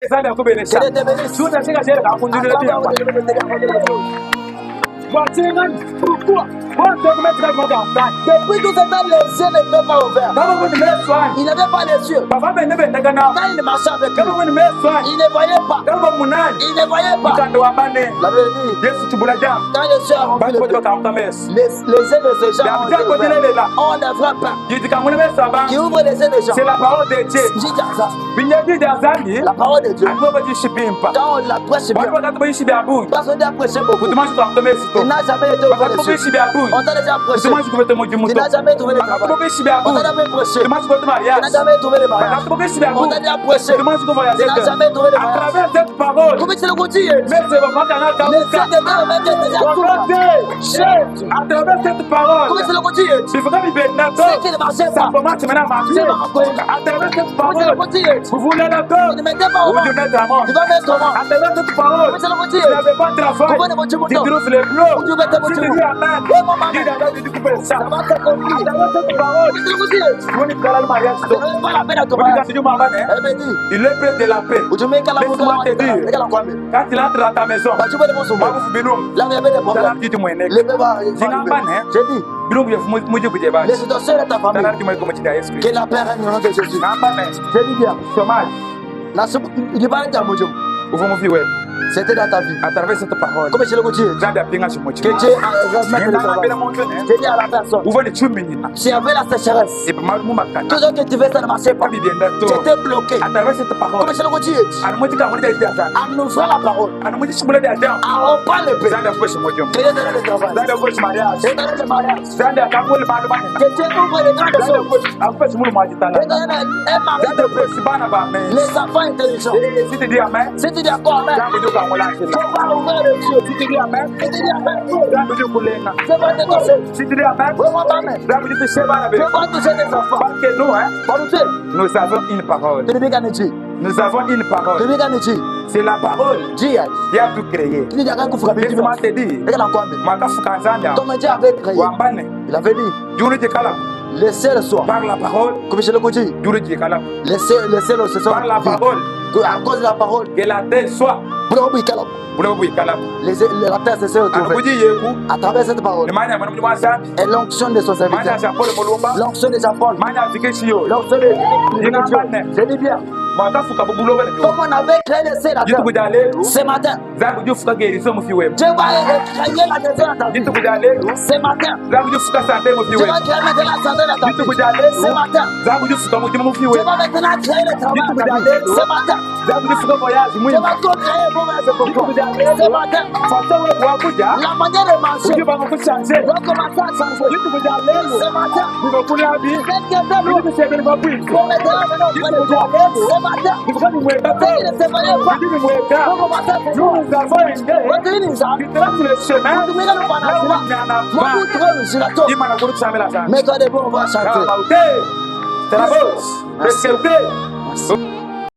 Zanda kubelesha. Que Dieu te bénisse. Suta singa jere ka kunjulira pia. Pourquoi? Depuis tout ce temps, les yeux n'étaient pas ouverts. Il n'avait pas les yeux. Quand il marchait avec lui, il ne voyait pas. Il ne voyait pas. La vérité, quand les yeux ont rempli les yeux de ces gens ont des vrais pains qui ouvrent les yeux des gens. C'est la parole de Dieu. La parole de Dieu. Quand on la prêche bien, parce qu'on a prêché beaucoup, il n'a jamais été ouvert les yeux. On t'a déjà prêché. Tu n'as jamais trouvé le travail. On t'a jamais prêché. Tu n'as jamais trouvé le mariage. On t'a déjà prêché. Tu n'as jamais trouvé le mariage. À travers cette parole, comment tu le continues? mais c'est vraiment qu'un à travers cette parole, comment tu le continues? Il faut que c'est qu'il ne marchait pas. À travers cette parole, vous voulez d'accord? Tu ne mettais pas au monde. Tu vas mettre au monde. À travers cette parole, comment tu le continues? Tu n'avais pas de travail. Tu trouves les blocs. Tu dis amen. Tu dis amen. Tu coupes ça. À travers cette parole, il est près de la paix. Laisse-moi te dire, quand il entre dans ta maison, les situations de ta famille, que la paix règne au nom de Jésus. Je dis bien, il n'est pas c'était dans ta vie. À travers cette parole, comme je le dis, que Dieu remette le travail. Je dis à la personne, si avait la sécheresse, tout ce que tu veux, ça ne marchait pas. Tu étais bloqué. À travers cette parole, comme je le dis, en ouvrant la parole, en rompant le paix, que Dieu donne le travail. Que Dieu donne le mariage. Que Dieu ouvre les grandes choses. Que Dieu donne un mari de paix. Les enfants intelligents. Si tu dis amen, si tu dis encore amen, on va ouvrir les yeux. Si tu dis amen, si tu dis amen, je vais te toucher. Si tu dis amen, je vais toucher des enfants. Parce que nous, nous avons une parole. Nous avons une parole. C'est la parole qui a tout créé. Laisse-moi te dire, ton Dieu avait créé. Il avait dit, laissez le soir. Par la parole, comme je le dis, laissez le soir. Par la parole, à cause de la parole, que la terre soit. La terre s'est retrouvée à travers cette parole. Et l'onction de son serviteur, l'onction de Jean-Paul, l'onction de je dis bien, comme on avait créé le ciel ce matin, Dieu va créer la guérison dans ta vie. Ce matin, Dieu va créer maintenant la santé dans ta vie. Ce matin, Dieu va maintenant créer le travail dans ta vie. Ce matin, Dieu va créer pour ce matin, la manière de marcher va commencer à changer. Ce matin, mais quand on va chanter.